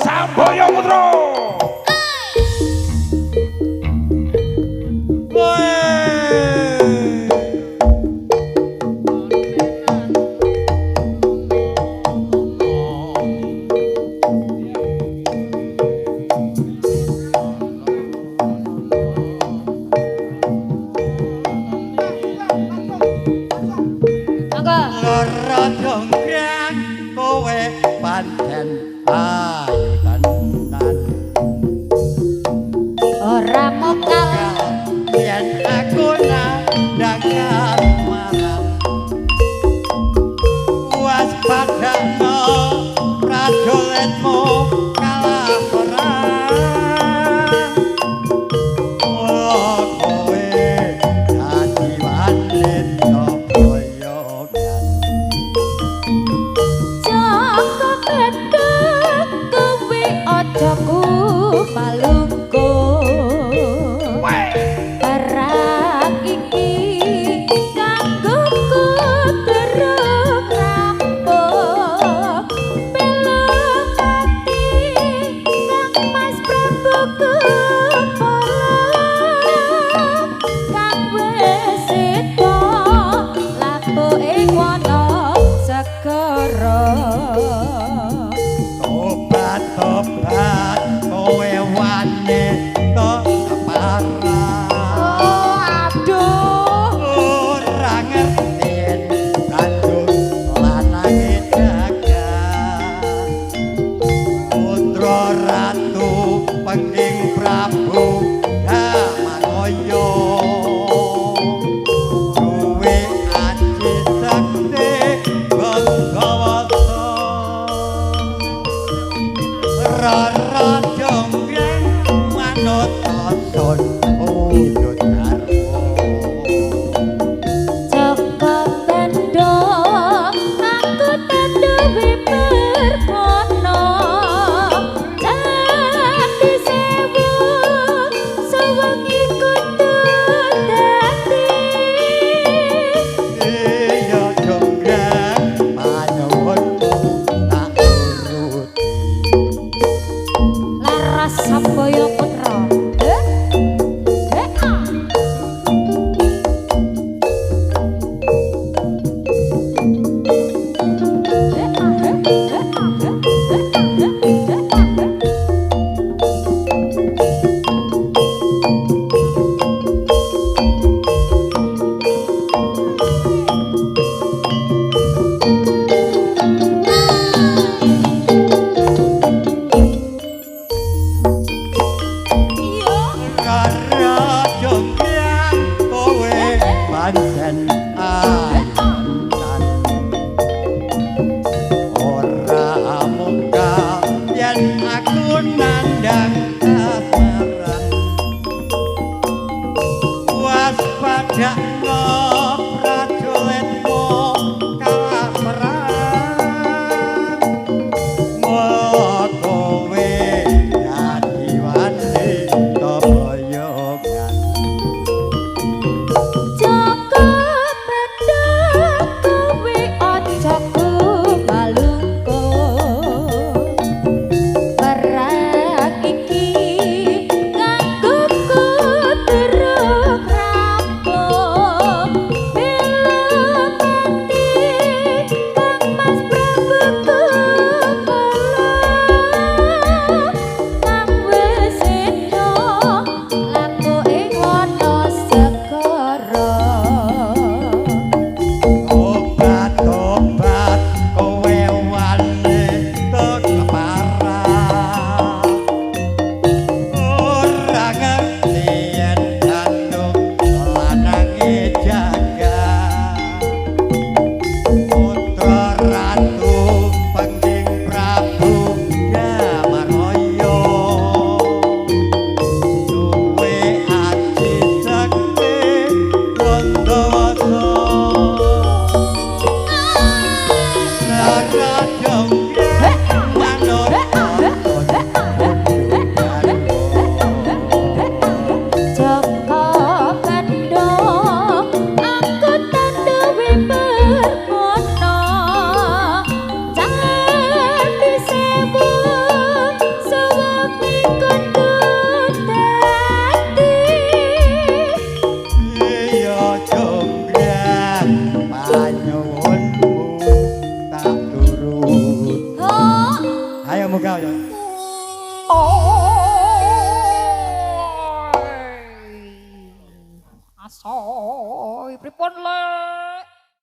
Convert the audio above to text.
Samboyo Putra. Lara dongkrang kowe pancen ayu tenan ora mokal yen aku nandang marang waspadano prajuritmu kalah perang kowe dadi wanita boyogan Joko bete kowe aja kupalungku Perang iki kanggo kuteruk rampung Belum mati Kang Mas Prabu Kupala Kang wis sida laku ing wana segara Tobat kowe wanita parah aduh ora ngerti banjur lanange dagang putra ratu penging Prabu Damanaya duwe aji sakti Bangawasa Rara dongkrang manut ason uyut garwa Joko tendo aku tendo wipermono Dadi sewu sewengi kudu dadi iya dongkrang panuwunmu tak nuruti Laras Samboyo Putra ya.